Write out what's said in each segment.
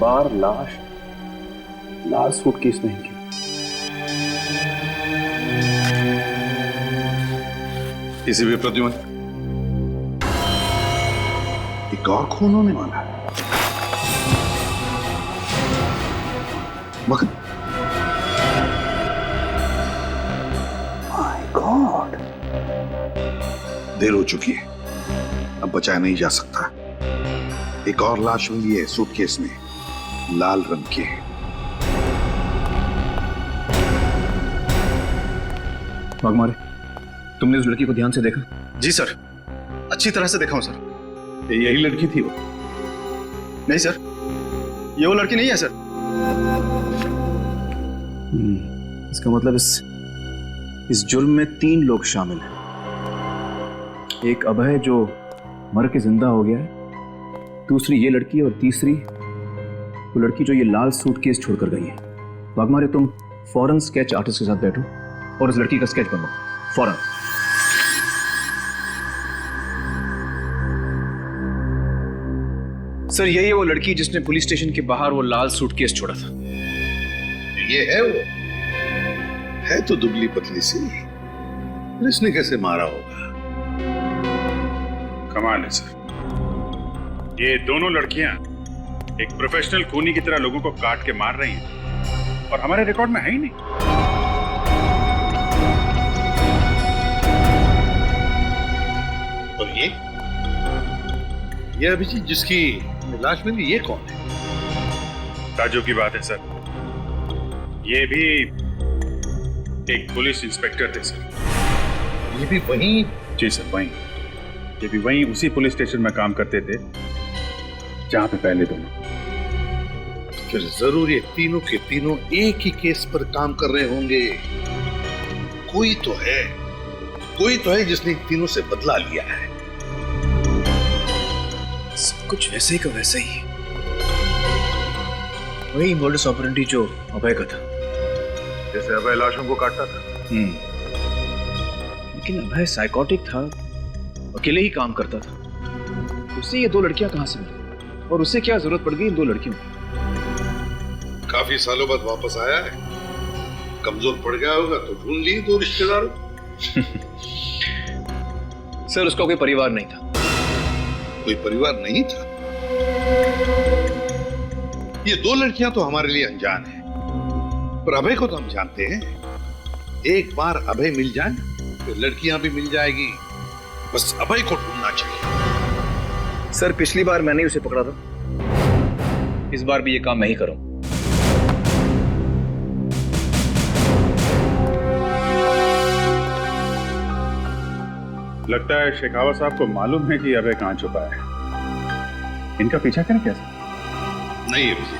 बार लाश लाल सूटकेस में ही। किसी भी प्रद्युमन, एक और खून होने वाला है। मगर माय गॉड, देर हो चुकी है, अब बचाया नहीं जा सकता। एक और लाश मिली है सूटकेस में, लाल रंग की। वाघमारे, तुमने उस लड़की को ध्यान से देखा? जी सर, अच्छी तरह से देखा हूं सर। यही लड़की थी वो? नहीं सर, ये वो लड़की नहीं है सर। इसका मतलब इस जुर्म में 3 लोग शामिल हैं। एक अभय जो मर के जिंदा हो गया है, दूसरी ये लड़की, और तीसरी वो लड़की जो ये लाल सूटकेस छोड़कर गई है। वाघमारे, तुम फौरन स्केच आर्टिस्ट के साथ बैठो और इस लड़की का स्केच बनाओ, फौरन। सर यही है वो लड़की जिसने पुलिस स्टेशन के बाहर वो लाल सूटकेस छोड़ा था। ये है वो? है तो दुबली पतली सी, इसने कैसे मारा होगा? कमाल है सर, ये दोनों लड़कियां एक प्रोफेशनल खूनी की तरह लोगों को काट के मार रही हैं और हमारे रिकॉर्ड में है ही नहीं। और ये अभिजीत जिसकी लाश मिली, ये कौन है? ताज्जुब की बात है सर, ये भी एक पुलिस इंस्पेक्टर थे सर। ये भी वहीं? जी सर, वहीं। ये भी वहीं उसी पुलिस स्टेशन में काम करते थे जहां पे पहले दोनों। फिर जरूर ये तीनों के तीनों एक ही केस पर काम कर रहे होंगे। कोई तो है जिसने तीनों से बदला लिया है। सब कुछ वैसे ही का वैसे ही, वही मोडस ऑपरेंडी जो अभय का था। जैसे अभय लाशों को काटता था। लेकिन अभय साइकोटिक था, अकेले ही काम करता था। उससे ये 2 लड़कियां कहां से मिली, और उससे क्या जरूरत पड़ गई इन 2 लड़कियों की? काफी सालों बाद वापस आया है, कमजोर पड़ गया होगा तो ढूंढ ली 2 रिश्तेदारों। सर, उसका कोई परिवार नहीं था। कोई परिवार नहीं था? ये 2 लड़कियां तो हमारे लिए अनजान हैं, पर अभय को तो हम जानते हैं। एक बार अभय मिल जाए तो लड़कियां भी मिल जाएगी। बस अभय को ढूंढना चाहिए। सर, पिछली बार मैंने उसे पकड़ा था, इस बार भी ये काम मैं ही करूं। लगता है शेखावत साहब को मालूम है कि अभय कहां छुपा है। इनका पीछा करें कैसे? नहीं अभिजीत,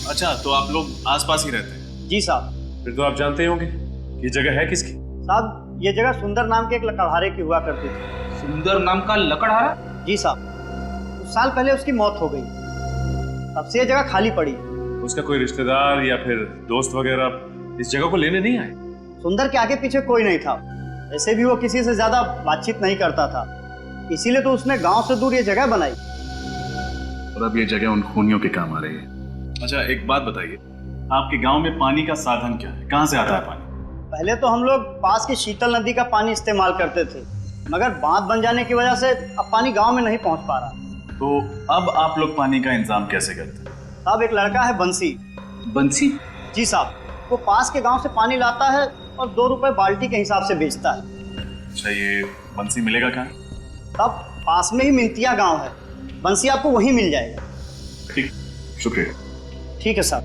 अच्छा, तो आप लोग आसपास ही रहते हैं? जी साहब। फिर तो आप जानते होंगे कि जगह है किसकी। साहब, ये जगह सुंदर नाम के एक लकड़हारे की हुआ करती थी। सुंदर नाम का लकड़हारा? जी साहब, कुछ साल पहले उसकी मौत हो गई, तब से ये जगह खाली पड़ी। उसका कोई रिश्तेदार या फिर दोस्त वगैरह इस जगह को लेने नहीं आए? सुंदर के आगे पीछे कोई नहीं था। वैसे भी वो किसी से ज्यादा बातचीत नहीं करता था, इसीलिए तो उसने गांव से दूर ये जगह बनाई। और अब ये जगह उन खूनियों के काम आ रही है। अच्छा, एक बात बताइए, आपके गांव में पानी का साधन क्या है? कहां से आता है पानी? पहले तो हम लोग पास की शीतल नदी का पानी इस्तेमाल करते थे, मगर बांध बन जाने की वजह से अब पानी गांव में नहीं पहुंच पा रहा। तो अब आप लोग पानी का इंतजाम कैसे करते हैं? साहब, एक लड़का है बंसी। बंसी? जी साहब, वो पास के गांव से पानी लाता है और 2 रुपए बाल्टी के हिसाब से बेचता है। अच्छा, ये बंसी मिलेगा कहाँ? तब पास में ही मिंतिया गांव है, बंसी आपको वहीं मिल जाएगा। ठीक, शुक्रिया। ठीक है साहब।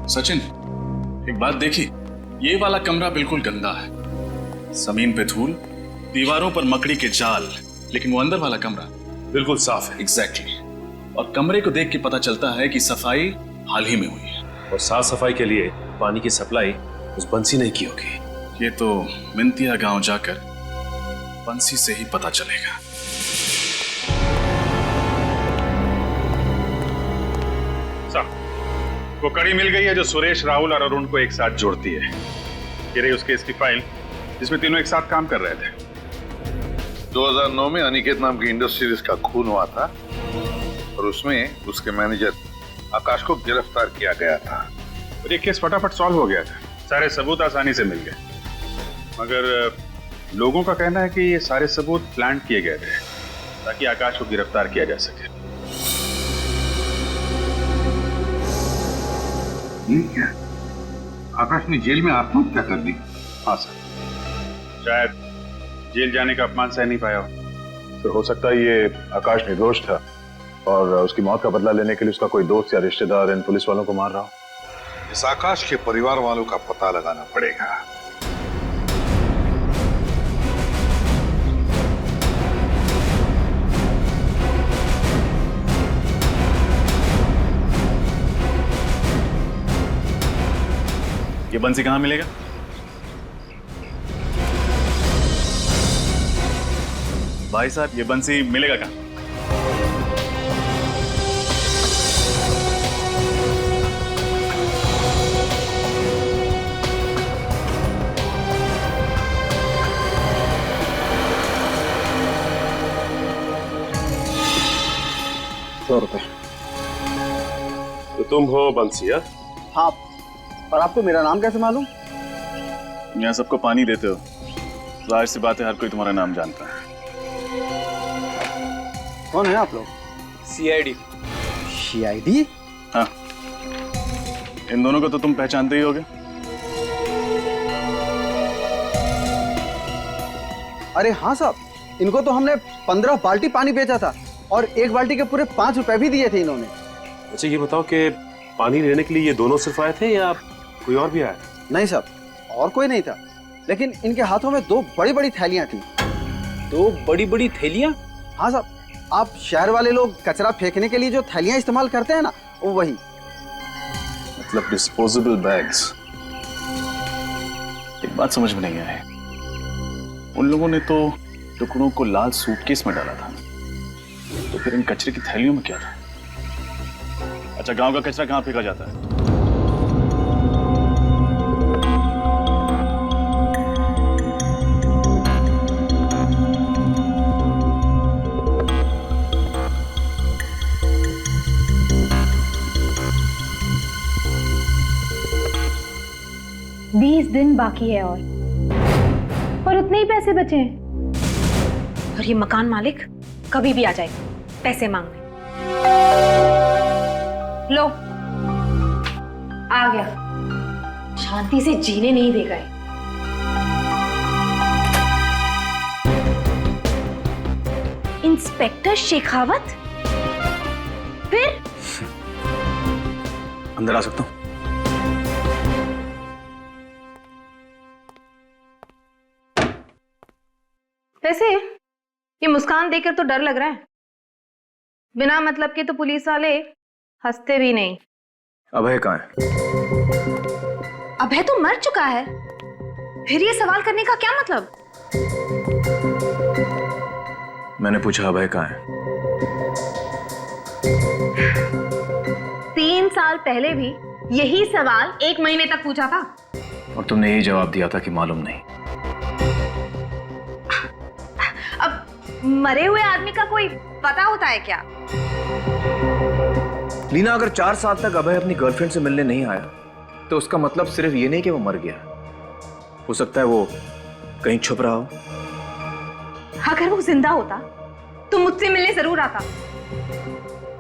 सचिन, एक बात देखिए, ये वाला कमरा बिल्कुल गंदा है। जमीन पे धूल, दीवारों पर मकड़ी के जाल, लेकिन वो अंदर वाला कमरा बिल्कुल साफ है। एग्जैक्टली। और कमरे को देख के पता चलता है कि सफाई हाल ही में हुई है। और साफ सफाई के लिए पानी की सप्लाई उस बंसी ने की होगी। ये तो मिंतिया गांव जाकर बंसी से ही पता चलेगा। साहब, वो कड़ी मिल गई है जो सुरेश, राहुल और अरुण को एक साथ जोड़ती है। ये रही उस केस की फाइल जिसमें तीनों एक साथ काम कर रहे थे। 2009 में अनिकेत नाम की इंडस्ट्रियलिस्ट का खून हुआ था और उसमें उसके मैनेजर आकाश को गिरफ्तार किया गया था। और ये केस फटाफट सॉल्व हो गया था, सारे सबूत आसानी से मिल गए। मगर लोगों का कहना है कि ये सारे सबूत प्लान किए गए थे ताकि आकाश को गिरफ्तार किया जा सके। ये क्या? आकाश ने जेल में आत्महत्या कर दी? हाँ सर, शायद जेल जाने का अपमान सह नहीं पाया हो। तो हो सकता है ये आकाश निर्दोष था और उसकी मौत का बदला लेने के लिए उसका कोई दोस्त या रिश्तेदार इन पुलिस वालों को मार रहा हो। इस आकाश के परिवार वालों का पता लगाना पड़ेगा। ये बंसी कहाँ मिलेगा? भाई साहब, ये बंसी मिलेगा कहाँ? ₹100। तो तुम हो बंसिया? हाँ, पर आपको मेरा नाम कैसे मालूम? यहाँ सबको पानी देते हो, जाहिर सी बात है हर कोई तुम्हारा नाम जानता है। कौन है आप लोग? CID। CID? हाँ, इन दोनों को तो तुम पहचानते ही होगे। अरे हाँ साहब, इनको तो हमने 15 बाल्टी पानी बेचा था और एक बाल्टी के पूरे 5 रुपए भी दिए थे इन्होंने। अच्छा ये बताओ कि पानी लेने के लिए ये दोनों सिर्फ आए थे या कोई और भी आया? नहीं साहब, और कोई नहीं था, लेकिन इनके हाथों में 2 बड़ी बड़ी थैलियां थी। 2 बड़ी बड़ी थैलियां? हाँ साहब, आप शहर वाले लोग कचरा फेंकने के लिए जो थैलियां इस्तेमाल करते हैं ना, वो वही। मतलब डिस्पोजेबल बैग्स। एक बात समझ में नहीं आई, उन लोगों ने तो टुकड़ों को लाल सूटकेस में डाला था, तो फिर इन कचरे की थैलियों में क्या था? अच्छा, गांव का कचरा कहाँ फेंका जाता है? बीस दिन बाकी है और उतने ही पैसे बचे हैं। और ये मकान मालिक कभी भी आ जाएगा पैसे मांगने। लो, आ गया, शांति से जीने नहीं दे गए। इंस्पेक्टर शेखावत? फिर अंदर आ सकता हूँ? वैसे ये मुस्कान देखकर तो डर लग रहा है। बिना मतलब के तो पुलिस वाले हंसते भी नहीं। अभय कहाँ है? अभय तो मर चुका है, फिर ये सवाल करने का क्या मतलब? मैंने पूछा अभय कहाँ है? 3 साल पहले भी यही सवाल 1 महीने तक पूछा था और तुमने यही जवाब दिया था कि मालूम नहीं। अब मरे हुए आदमी का कोई पता होता है क्या? लीना, अगर 4 साल तक अभय अपनी गर्लफ्रेंड से मिलने नहीं आया तो उसका मतलब सिर्फ ये नहीं कि वो मर गया, हो सकता है वो कहीं छुप रहा हो। अगर वो जिंदा होता तो मुझसे मिलने जरूर आता।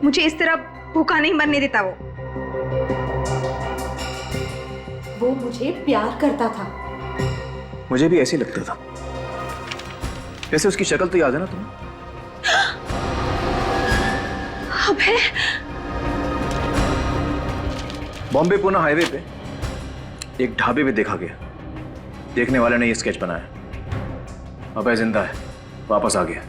मुझे इस तरह भूखा नहीं मरने देता। वो मुझे प्यार करता था। मुझे भी ऐसे ही लगता था। वैसे उसकी शक्ल तो याद है ना तुम्हें? अबे, बॉम्बे पुणे हाईवे पे एक ढाबे पे देखा गया। देखने वाले ने ये स्केच बनाया। अभय जिंदा है, वापस आ गया।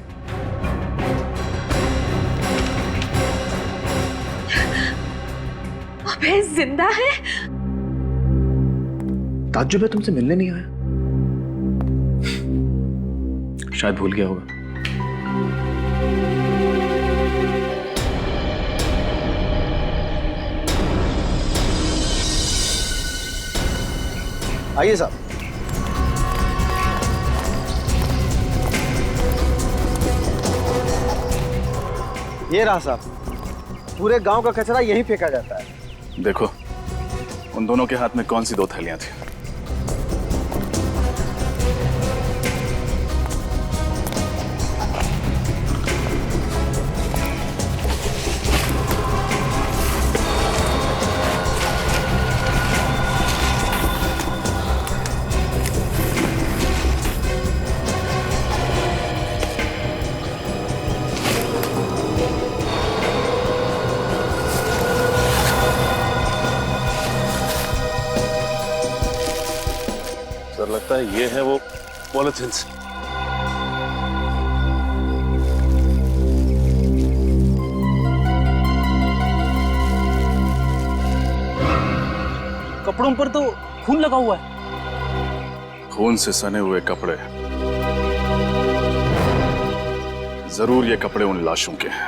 अभय जिंदा है? ताज्जुब है तुमसे मिलने नहीं आया। शायद भूल गया होगा। आइए साहब। ये रहा साहब, पूरे गांव का कचरा यहीं फेंका जाता है। देखो उन दोनों के हाथ में कौन सी 2 थैलियां थी। सर लगता है ये है वो पॉलिथिन्स। कपड़ों पर तो खून लगा हुआ है। खून से सने हुए कपड़े, जरूर ये कपड़े उन लाशों के हैं।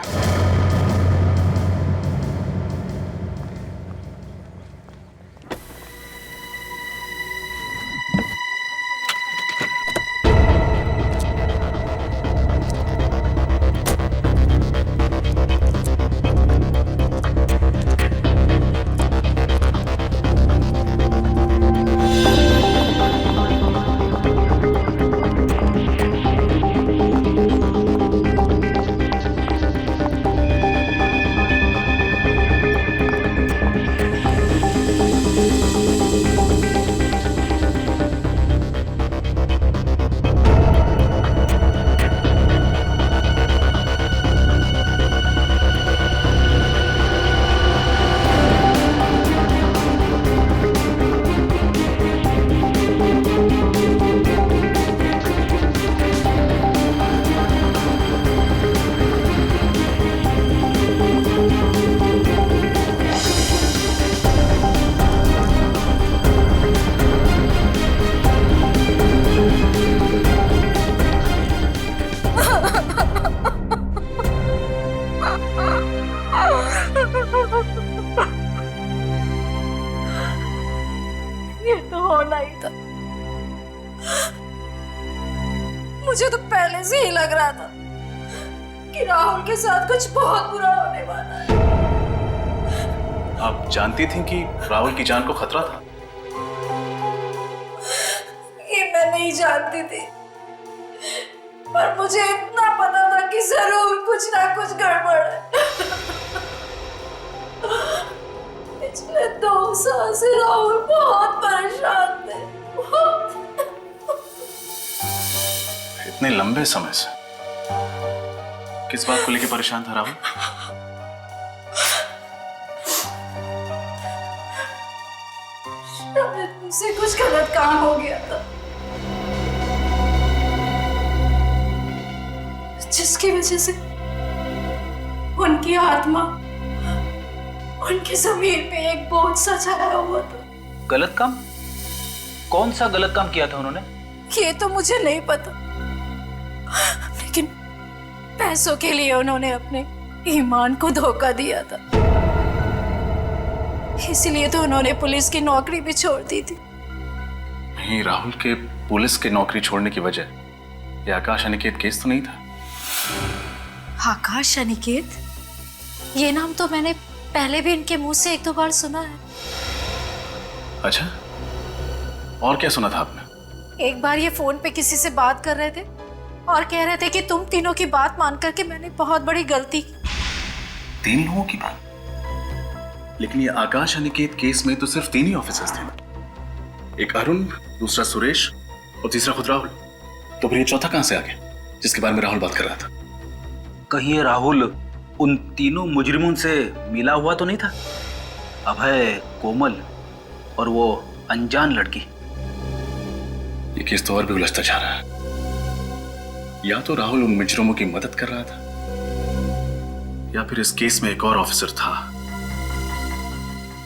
ये तो होना ही था। मुझे तो पहले से ही लग रहा था कि राहुल के साथ कुछ बहुत बुरा होने वाला है। आप जानती थी कि राहुल की जान को खतरा था? ये मैं नहीं जानती थी, पर मुझे इतना पता था कि जरूर कुछ ना कुछ गड़बड़ है। पिछले 2 साल से राहुल बहुत परेशान थे। इतने लंबे समय से किस बात को लेकर परेशान था राहुल? शायद मुझसे कुछ गलत काम हो गया था, जिसकी वजह से उनकी आत्मा उनकी जमीन पे एक बोझ सा छाया हुआ था। गलत काम? कौन सा गलत काम किया था उन्होंने? ये तो मुझे नहीं पता, लेकिन पैसों के लिए उन्होंने अपने ईमान को धोखा दिया था। इसलिए तो उन्होंने पुलिस की नौकरी भी छोड़ दी थी। नहीं, राहुल के पुलिस की नौकरी छोड़ने की वजह ये आकाश अनिकेत केस तो नहीं था? आकाश अनिकेत, ये नाम तो मैंने पहले भी इनके मुंह से 1-2 बार सुना है। अच्छा, और क्या सुना था आपने? एक बार ये फोन पे किसी से बात कर रहे थे और कह रहे थे कि तुम तीनों की बात मान करके मैंने बहुत बड़ी गलती की। 3 लोगों की बात? लेकिन ये आकाश अनिकेत केस में तो सिर्फ 3 ही ऑफिसर्स थे, एक अरुण, दूसरा सुरेश और तीसरा खुद राहुल। तो फिर ये चौथा कहां से आ गया जिसके बारे में राहुल बात कर रहा था? कहीं ये राहुल उन तीनों मुजरिमों से मिला हुआ तो नहीं था? अभय, कोमल और वो अनजान लड़की। ये केस तो और भी उलझता जा रहा है। या तो राहुल उन मुजरिमों की मदद कर रहा था, या फिर इस केस में एक और ऑफिसर था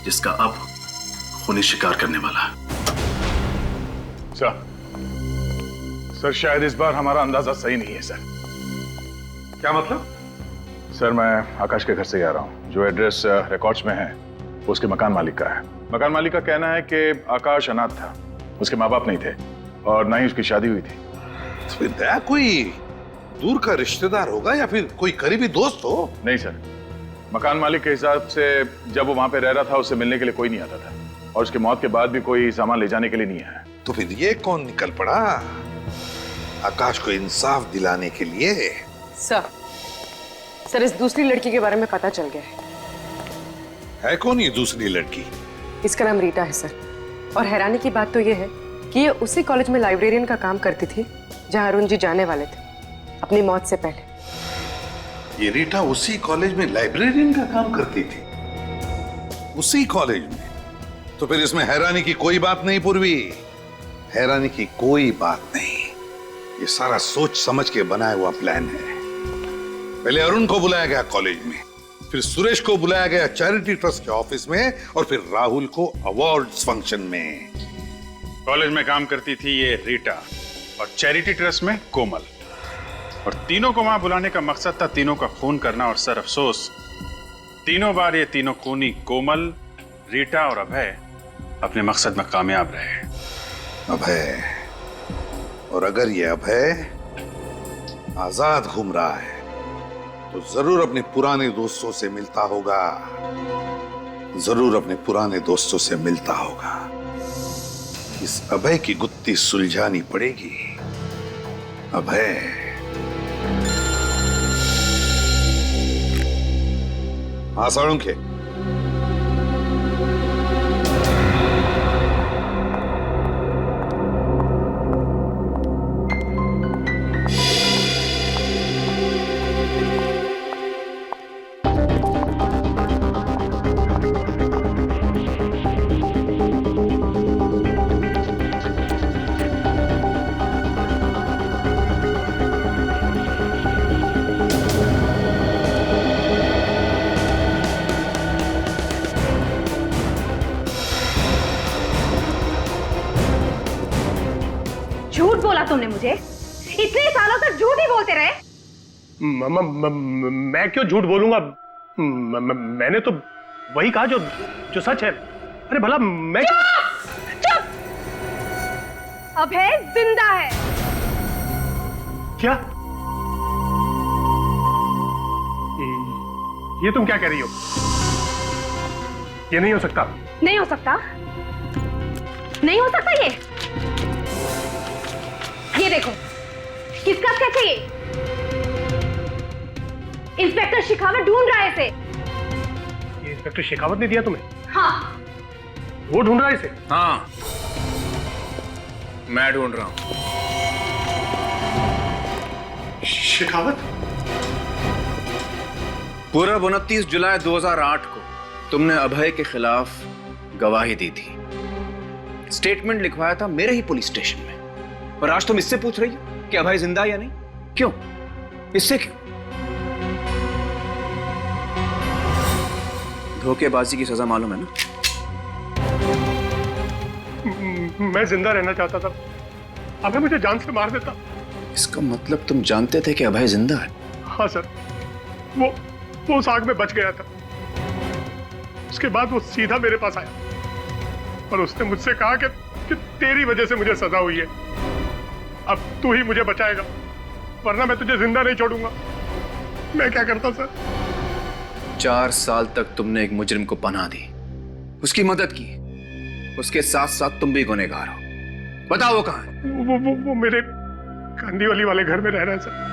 जिसका अब खूनी शिकार करने वाला है। सर शायद इस बार हमारा अंदाजा सही नहीं है सर। क्या मतलब? सर मैं आकाश के घर से ही आ रहा हूँ। जो एड्रेस रिकॉर्ड्स में है वो उसके मकान मालिक का है। मकान मालिक का कहना है कि आकाश अनाथ था उसके माँ बाप नहीं थे और ना ही उसकी शादी हुई थी। तो फिर दया कोई दूर का रिश्तेदार होगा या फिर कोई करीबी दोस्त हो? नहीं सर, मकान मालिक के हिसाब से जब वो वहां पे रह रहा था उससे मिलने के लिए कोई नहीं आता था और उसकी मौत के बाद भी कोई सामान ले जाने के लिए नहीं आया। तो फिर ये कौन निकल पड़ा आकाश को इंसाफ दिलाने के लिए? सर इस दूसरी लड़की के बारे में पता चल गया है कौन ये दूसरी लड़की? इसका नाम रीटा है सर। और हैरानी की बात तो ये है कि ये उसी कॉलेज में लाइब्रेरियन का काम करती थी जहां अरुण जी जाने वाले थे अपनी मौत से पहले। ये रीटा उसी कॉलेज में लाइब्रेरियन का काम करती थी? उसी कॉलेज में? तो फिर इसमें हैरानी की कोई बात नहीं पूर्वी, हैरानी की कोई बात नहीं। ये सारा सोच समझ के बनाया हुआ प्लान है। पहले अरुण को बुलाया गया कॉलेज में, फिर सुरेश को बुलाया गया चैरिटी ट्रस्ट के ऑफिस में और फिर राहुल को अवार्ड्स फंक्शन में। कॉलेज में काम करती थी ये रीटा और चैरिटी ट्रस्ट में कोमल, और तीनों को वहां बुलाने का मकसद था तीनों का खून करना। और सर अफसोस, तीनों बार ये तीनों खूनी कोमल, रीटा और अभय अपने मकसद में कामयाब रहे। अभय, और अगर ये अभय आजाद घूम रहा है तो जरूर अपने पुराने दोस्तों से मिलता होगा, जरूर अपने पुराने दोस्तों से मिलता होगा। इस अभय की गुत्थी सुलझानी पड़ेगी। अभय, हाँ साळुंखे, झूठ बोला तुमने मुझे, इतने सालों तक झूठ ही बोलते रहे। मैं क्यों झूठ बोलूंगा? मैंने तो वही कहा जो सच है। अरे भला मैं चुप! अभय जिंदा है। क्या? ये तुम क्या कह रही हो? ये नहीं हो सकता। नहीं हो सकता? नहीं हो सकता ये देखो, किसका स्केच है ये? इंस्पेक्टर शेखावत ढूंढ रहा है इसे। ये इंस्पेक्टर शेखावत ने दिया तुम्हें? हाँ। वो ढूंढ रहा है इसे? हाँ, मैं ढूंढ रहा हूं। शेखावत? पूरा 29 जुलाई 2008 को तुमने अभय के खिलाफ गवाही दी थी, स्टेटमेंट लिखवाया था मेरे ही पुलिस स्टेशन में, और आज तुम इससे पूछ रही हो कि अभय जिंदा या नहीं? क्यों? इससे क्यों? धोखेबाजी की सजा मालूम है ना? मैं जिंदा रहना चाहता था, अभय मुझे जान से मार देता। इसका मतलब तुम जानते थे कि अभय जिंदा है? हाँ सर, वो उस आग में बच गया था। उसके बाद वो सीधा मेरे पास आया और उसने मुझसे कहा कि तेरी वजह से मुझे सजा हुई है, अब तू ही मुझे बचाएगा, वरना मैं तुझे जिंदा नहीं छोड़ूंगा। मैं क्या करता सर? 4 साल तक तुमने एक मुजरिम को पनाह दी, उसकी मदद की, उसके साथ साथ तुम भी गुनहगार हो। बताओ वो कहां है? वो मेरे कांदीवली वाले घर में रह रहा है सर।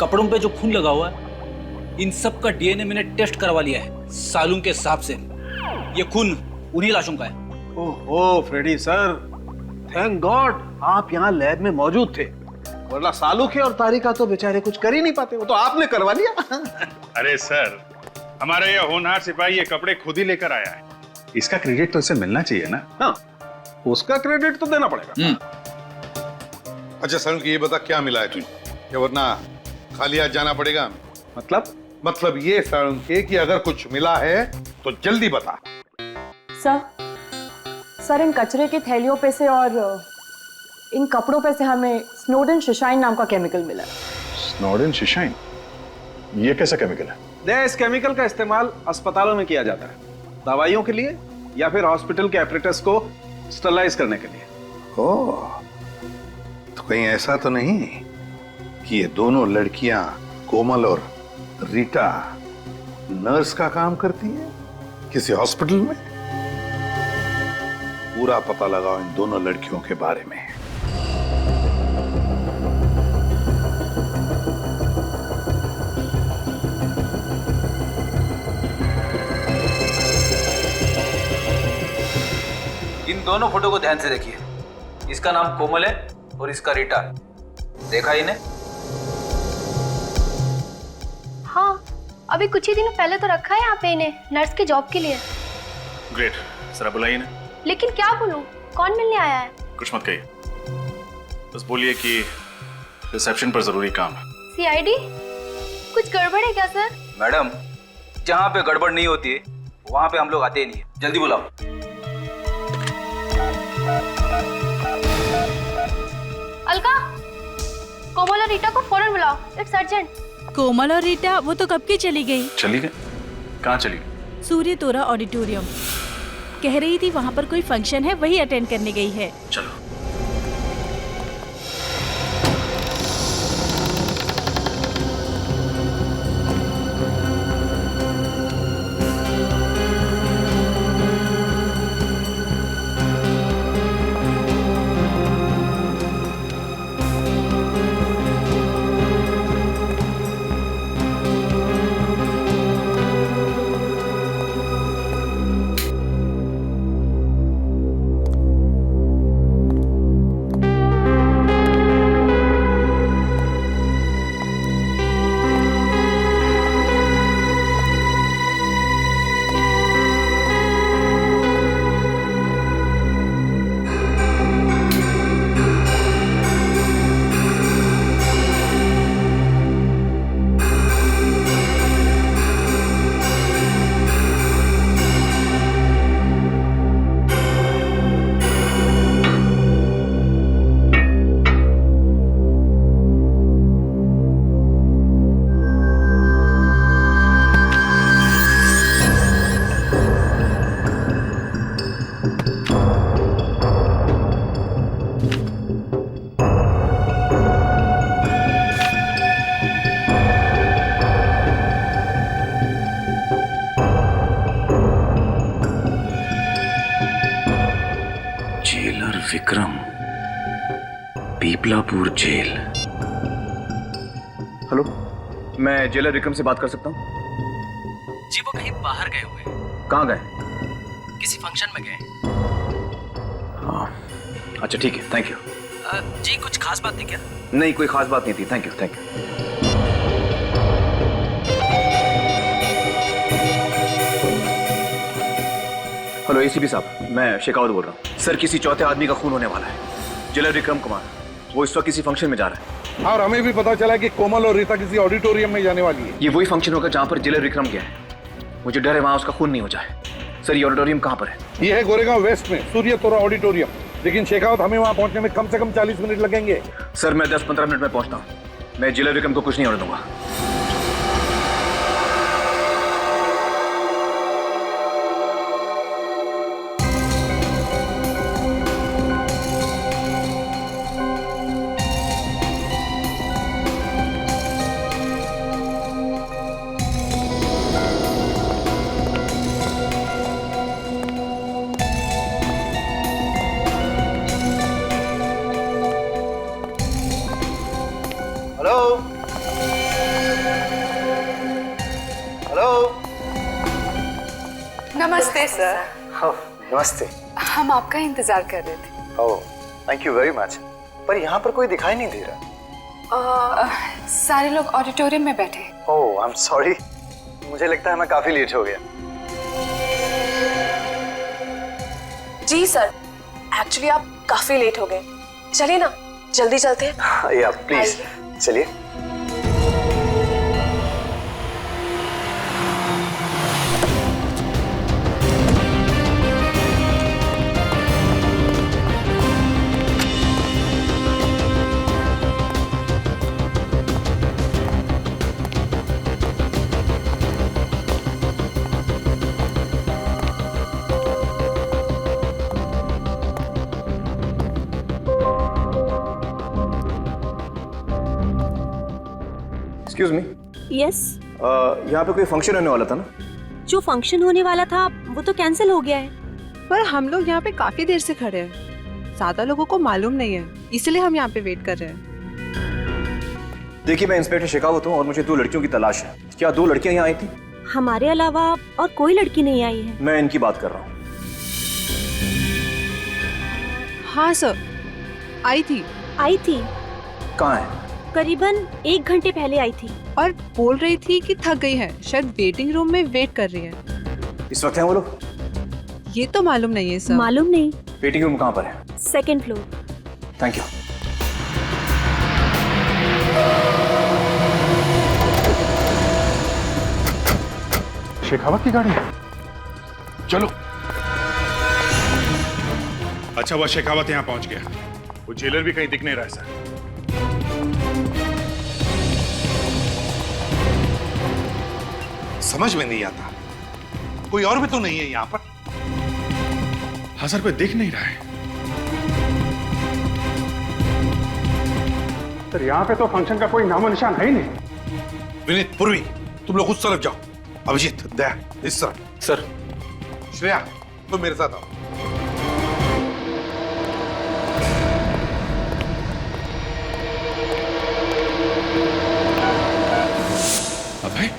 कपड़ों पे जो खून लगा हुआ है, इन सब का डीएनए मैंने टेस्ट करवा लिया है सालूं के हिसाब से। ये खून उन्हीं लाशों का है। ओहो फ्रेडी सर, थैंक गॉड आप यहाँ लैब में मौजूद थे, वरना सालू के और तारिका तो बेचारे कुछ कर ही नहीं पाते, वो तो आपने करवा लिया। अरे सर, हमारा ये होनहार सिपाही ये कपड़े खुद ही लेकर आया है, इसका क्रेडिट तो इसे मिलना चाहिए ना। हाँ, उसका क्रेडिट तो देना पड़ेगा। अच्छा सालू की ये बता क्या मिला है तुझे, या वरना खाली हाथ जाना पड़ेगा हमें। मतलब ये सालू के कि अगर कुछ मिला है तो जल्दी बता। सर इन कचरे की थैलियों पे से और इन कपड़ों पे से हमें स्नोडेन शिशाइन नाम का केमिकल मिला। स्नोडेन शिशाइन, ये कैसा केमिकल है? इस केमिकल का इस्तेमाल अस्पतालों में किया जाता है, दवाइयों के लिए या फिर हॉस्पिटल के एपरेटस को स्टरलाइज करने के लिए। ओह, तो कहीं ऐसा तो नहीं कि ये दोनों लड़कियां कोमल और रीटा नर्स का काम करती हैं किसी हॉस्पिटल में? पूरा पता लगाओ इन दोनों लड़कियों के बारे में। इन दोनों फोटो को ध्यान से देखिए। इसका नाम कोमल है और इसका रीटा। देखा इन्हें? हाँ, अभी कुछ ही दिनों पहले तो रखा है यहाँ पे इन्हें नर्स के जॉब के लिए। ग्रेट, जरा बुलाइए ना। लेकिन क्या बोलूं, कौन मिलने आया है? कुछ मत कहिए, बस बोलिए कि रिसेप्शन पर जरूरी काम है। सीआईडी? कुछ गड़बड़ है क्या सर? मैडम, जहाँ पे गड़बड़ नहीं होती है वहाँ पे हम लोग आते ही नहीं है। जल्दी बुलाओ। अलका, कोमल और रीटा को फौरन बुलाओ, इट्स अर्जेंट। कोमल और रीटा वो तो कब की चली गई। चली गई? कहाँ चली गई? सूर्य तोरा ऑडिटोरियम। कह रही थी वहाँ पर कोई फंक्शन है, वही अटेंड करने गई है। चलो। विक्रम, पीपलापुर जेल। हेलो, मैं जेलर विक्रम से बात कर सकता हूँ? जी वो कहीं बाहर गए हुए। कहाँ गए? किसी फंक्शन में गए। हाँ, अच्छा ठीक है, थैंक यू। जी कुछ खास बात थी क्या? नहीं, कोई खास बात नहीं थी, thank you thank you. Hello ACP साहब, मैं शेखावत बोल रहा हूँ। सर, किसी चौथे आदमी का खून होने वाला है, जेलर विक्रम कुमार। वो इस वक्त किसी फंक्शन में जा रहा है। और हमें भी पता चला कि कोमल और रीता किसी ऑडिटोरियम में जाने वाली है। ये वही फंक्शन होगा जहाँ पर जेलर विक्रम गया है। मुझे डर है वहाँ उसका खून नहीं हो जाए। सर, ये ऑडिटोरियम कहाँ पर है? ये है गोरेगांव वेस्ट में सूर्य तोरा ऑडिटोरियम। लेकिन शेखावत, हमें वहाँ पहुँचने में कम से कम 40 मिनट लगेंगे। सर, मैं 10-15 मिनट में पहुँचता हूँ। मैं जेलर विक्रम को कुछ नहीं होने दूंगा। हेलो नमस्ते सर। नमस्ते। हम आपका इंतजार कर रहे थे। ओह, थैंक यू वेरी मच। पर यहाँ पर कोई दिखाई नहीं दे रहा। सारे लोग ऑडिटोरियम में बैठे। ओह, आई एम सॉरी। मुझे लगता है मैं काफी लेट हो गया। जी सर, एक्चुअली आप काफी लेट हो गए। चलिए ना, जल्दी चलते हैं। या प्लीज चलिए। Excuse me. यस। यहाँ पे कोई फंक्शन होने वाला था ना? जो फंक्शन होने वाला था वो तो कैंसिल हो गया है। पर हम लोग यहाँ पे काफी देर से खड़े हैं, ज्यादा लोगों को मालूम नहीं है, इसलिए हम यहाँ पे वेट कर रहे हैं। देखिए, मैं इंस्पेक्टर शेखावत हूँ और मुझे 2 लड़कियों की तलाश है। क्या 2 लड़कियाँ यहाँ आई थी? हमारे अलावा और कोई लड़की नहीं आई है। मैं इनकी बात कर रहा हूँ। हाँ सर, आई थी। आई थी? कहाँ है? करीबन 1 घंटे पहले आई थी और बोल रही थी कि थक गई है, शायद वेटिंग रूम में वेट कर रही है। इस वक्त हैं वो लोग? ये तो मालूम नहीं है सर। मालूम नहीं। वेटिंग रूम कहाँ पर है? 2nd floor. Thank you. Shekhawat की गाड़ी। चलो। अच्छा, वह शेखावत यहाँ पहुंच गया। वो जेलर भी कहीं दिख नहीं रहा है सर। समझ में नहीं आता, कोई और भी तो नहीं है यहाँ पर? हाँ सर, कोई दिख नहीं रहा है। सर, यहाँ पे तो फंक्शन का कोई नामो निशान है ही नहीं। विनीत, पूर्वी, तुम लोग उस तरफ जाओ। अभिजीत, दया, इस तरफ। सर। श्रेया, तुम मेरे साथ आओ। अभय?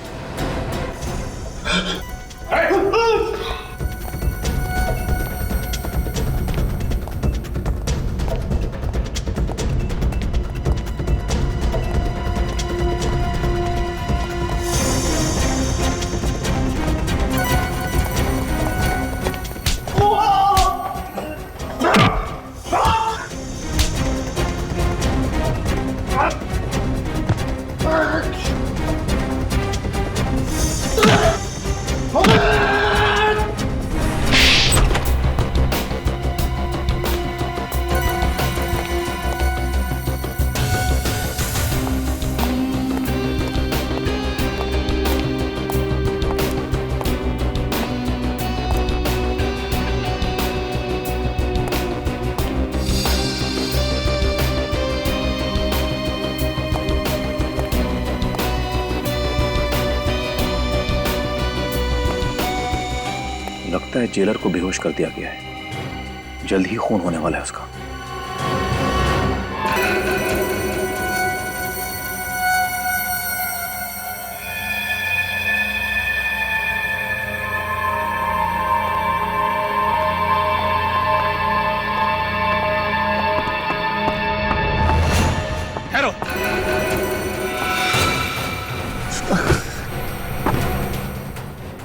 लगता है जेलर को बेहोश कर दिया गया है। जल्द ही खून होने वाला है उसका।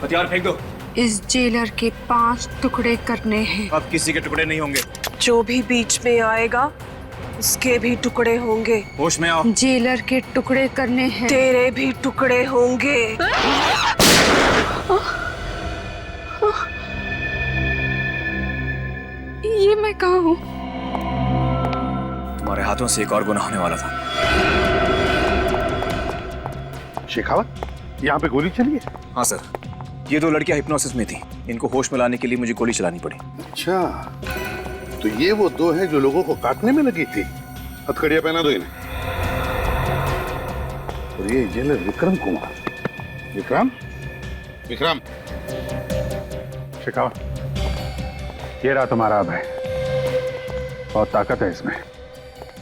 हथियार फेंक दो। इस जेलर के 5 टुकड़े करने हैं। अब किसी के टुकड़े नहीं होंगे। जो भी बीच में आएगा उसके भी टुकड़े होंगे। होश में आओ। जेलर के टुकड़े करने हैं। तेरे भी टुकड़े होंगे। ये मैं कहाँ हूँ? तुम्हारे हाथों से एक और गुनाह होने वाला था। शेखावत, यहाँ पे गोली चली है? हाँ सर, ये 2 लड़कियां हिप्नोसिस में थी। इनको होश में लाने के लिए मुझे गोली चलानी पड़ी। अच्छा, तो ये वो 2 हैं जो लोगों को काटने में लगी थी। हथकड़ियां पहना दो इन्हें। और ये जेलर विक्रम कुमार। विक्रम, विक्रम। शेखावत, ये रहा तुम्हारा अभय। बहुत ताकत है इसमें।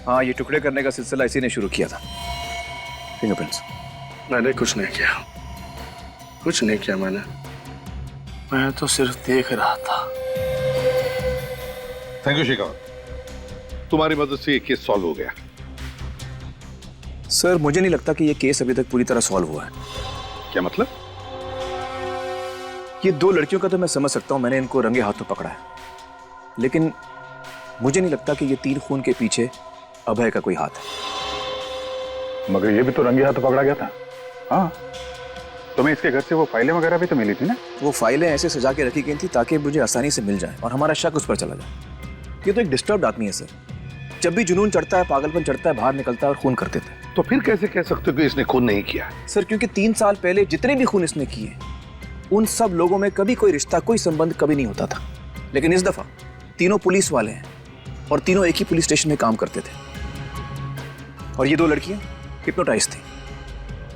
हाँ, ये टुकड़े करने का सिलसिला इसी ने शुरू किया था। फिंगरप्रिंट्स। मैंने कुछ नहीं किया, कुछ नहीं किया मैंने। मैं तो सिर्फ देख रहा था। थैंक यू शेखावत, तुम्हारी मदद से ये केस सॉल्व हो गया। सर मुझे नहीं लगता कि ये केस अभी तक पूरी तरह सॉल्व हुआ है। क्या मतलब? ये दो लड़कियों का तो मैं समझ सकता हूं, मैंने इनको रंगे हाथों पकड़ा है, लेकिन मुझे नहीं लगता कि ये 3 खून के पीछे अभय का कोई हाथ है। मगर ये भी तो रंगे हाथ पकड़ा गया था। हाँ, तुम्हें इसके घर से वो फाइलें वगैरह भी तो मिली थी ना? वो फाइलें ऐसे सजा के रखी गई थी ताकि मुझे आसानी से मिल जाए और हमारा शक उस पर चला जाए। ये तो एक डिस्टर्ब्ड आदमी है सर, जब भी जुनून चढ़ता है, पागलपन चढ़ता है, बाहर निकलता है और खून कर देता है। तो फिर कैसे कह सकते हो कि इसने खून नहीं किया? सर क्योंकि 3 साल पहले जितने भी खून इसने किए उन सब लोगों में कभी कोई रिश्ता, कोई संबंध कभी नहीं होता था, लेकिन इस दफा तीनों पुलिस वाले हैं और तीनों एक ही पुलिस स्टेशन में काम करते थे और ये 2 लड़कियां हिप्नोटाइज थी।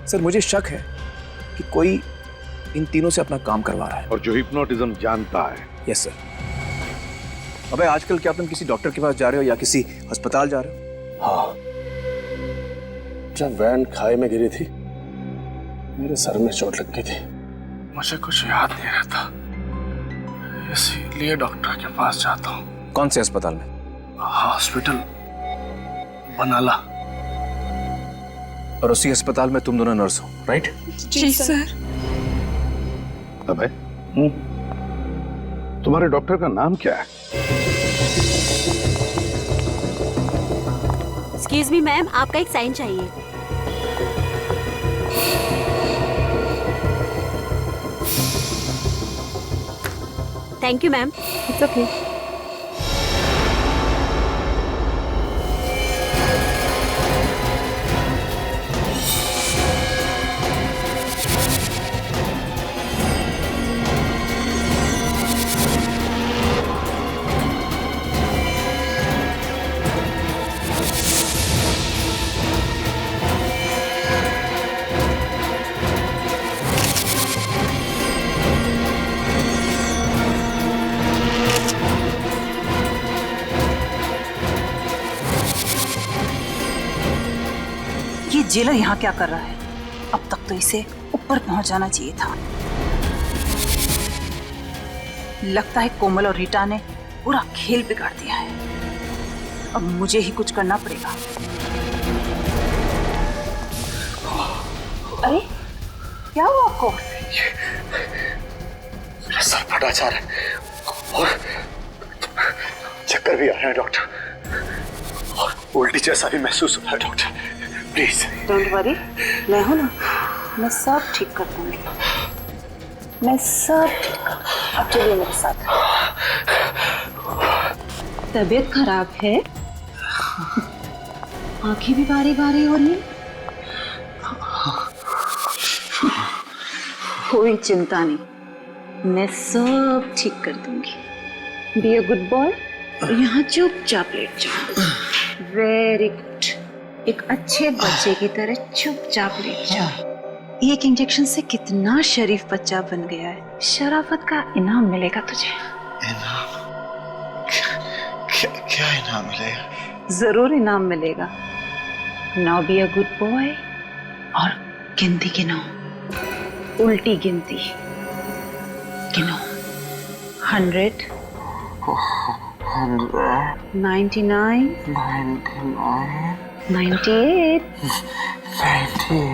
सर मुझे शक है कि कोई इन तीनों से अपना काम करवा रहा है। और जो हिप्नोटिज्म जानता है। Yes sir. अबे आजकल क्या तुम किसी डॉक्टर के पास जा रहे हो या किसी अस्पताल जा रहे हो? हाँ, जब वैन खाई में गिरी थी मेरे सर में चोट लग गई थी, मुझे कुछ याद नहीं रहता, इसीलिए डॉक्टर के पास जाता हूँ। कौन से अस्पताल में? हॉस्पिटल बनाला। और उसी अस्पताल में तुम दोनों नर्स हो, राइट? जी सर। अबे तुम्हारे डॉक्टर का नाम क्या है? एक्सक्यूज मी मैम, आपका एक साइन चाहिए। Thank you ma'am. It's okay. Jailer यहाँ क्या कर रहा है? अब तक तो इसे ऊपर पहुंच जाना चाहिए था। लगता है कोमल और रीटा ने पूरा खेल बिगाड़ दिया है। अब मुझे ही कुछ करना पड़ेगा। अरे क्या हुआ आपको? मेरा सर फटा जा रहा है और चक्कर भी आ रहे हैं डॉक्टर, और उल्टी जैसा भी महसूस हो रहा है डॉक्टर। प्लीज डोंट वरी, मैं हूं ना, मैं सब ठीक कर दूंगी, मैं सब ठीक कर दूंगी। अब चलिए मेरे साथ। तबीयत खराब है, आंखें भी बारी बारी हो रही। कोई चिंता नहीं, मैं सब ठीक कर दूंगी। बी अ गुड बॉय, यहाँ चुपचाप लेट जाओ। वेरी गुड, एक अच्छे बच्चे की तरह चुपचाप लेट जाओ। एक इंजेक्शन से कितना शरीफ बच्चा बन गया है। शराफत का इनाम मिलेगा तुझे। इनाम? क्या इनाम मिलेगा? जरूर इनाम मिलेगा। Now be a good boy और गिनती गिनो, उल्टी गिनती गिनो। 100, 99, 98, 97,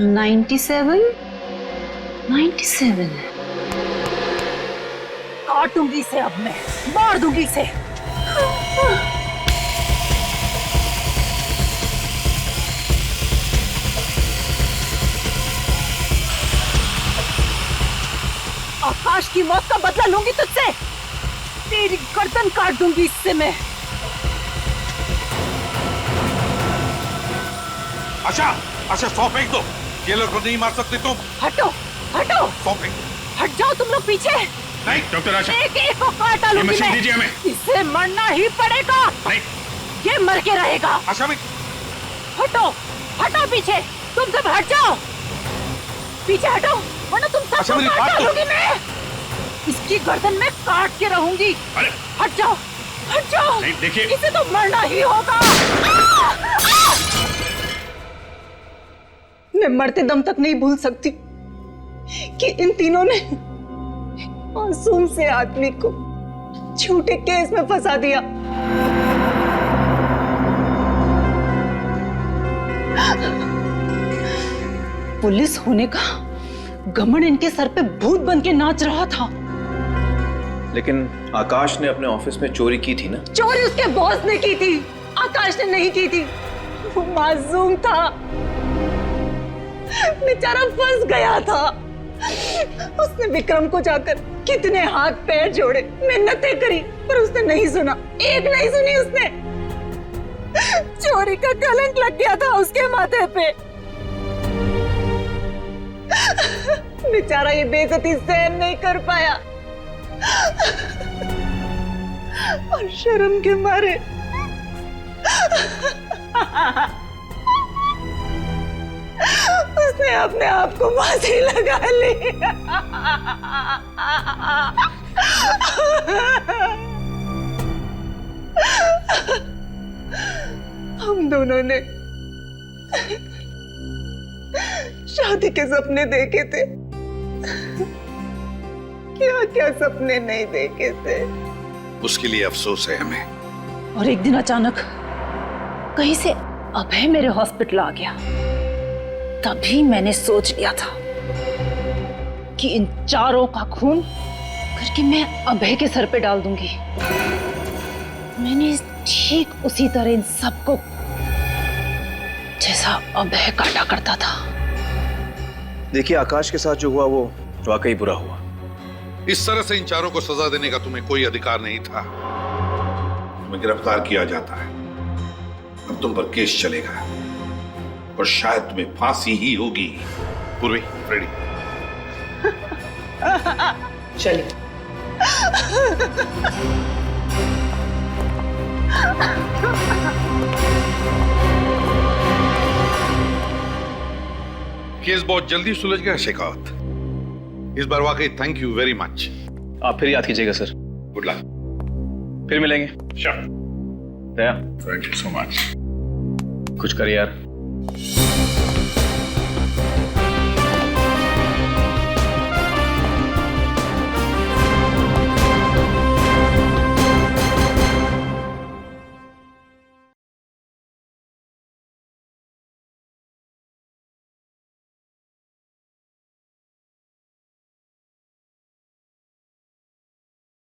97, 97। काटूंगी इसे, अब मैं मार दूंगी इसे। आकाश की मौत का बदला लूंगी तुझसे। तेरी गर्दन काट दूंगी इससे मैं। अच्छा अच्छा, 100 फेंक दो। ये लोग को नहीं मार सकते तुम। हटो हटो, 100 फेंक। हट जाओ तुम लोग पीछे। नहीं डॉक्टर आशा, एक एक को काट डालूंगी मशीन मैं। दीजिए हमें। इसे मरना ही पड़ेगा। नहीं, ये मर के रहेगा। आशा में हटो हटो पीछे, तुम सब हट जाओ, पीछे हटो, वरना तुम अच्छा, सबको मेरी काट बात तो- डालूंगी मैं। इसकी गर्दन में काट के रहूंगी। अरे हट जाओ हट जाओ। नहीं, देखिए। इसे तो मरना ही होगा। मैं मरते दम तक नहीं भूल सकती कि इन तीनों ने मासूम से आदमी को झूठे केस में फंसा दिया। पुलिस होने का घमंड इनके सर पे भूत बन के नाच रहा था। लेकिन आकाश ने अपने ऑफिस में चोरी की थी ना? चोरी उसके बॉस ने की थी, आकाश ने नहीं की थी। वो मासूम था, बेचारा फंस गया था। उसने विक्रम को जाकर कितने हाथ पैर जोड़े, मिन्नतें करी, पर उसने नहीं सुना, एक नहीं सुनी उसने। चोरी का कलंक लग गया था उसके माथे पे। बेचारा ये बेइज्जती सहन नहीं कर पाया और शर्म के मारे उसने अपने आप को फांसी लगा ली। हम दोनों ने शादी के सपने देखे थे, क्या क्या सपने नहीं देखे थे। उसके लिए अफसोस है हमें। और एक दिन अचानक कहीं से अभय मेरे हॉस्पिटल आ गया। तभी मैंने सोच लिया था कि इन चारों का खून करके मैं अभय के सर पे डाल दूंगी। मैंने ठीक उसी तरह इन सबको जैसा अभय काटा करता था। देखिए, आकाश के साथ जो हुआ वो वाकई बुरा हुआ। इस तरह से इन चारों को सजा देने का तुम्हें कोई अधिकार नहीं था। तुम्हें गिरफ्तार किया जाता है, अब तुम पर केस चलेगा और शायद तुम्हें फांसी ही होगी। पूर्वी, रेडी? चलिए। केस बहुत जल्दी सुलझ गया शेखावत। इस बार वाकई थैंक यू वेरी मच। आप फिर याद कीजिएगा सर। Good luck. फिर मिलेंगे। Sure. Daya, thank you so much. कुछ कर यार।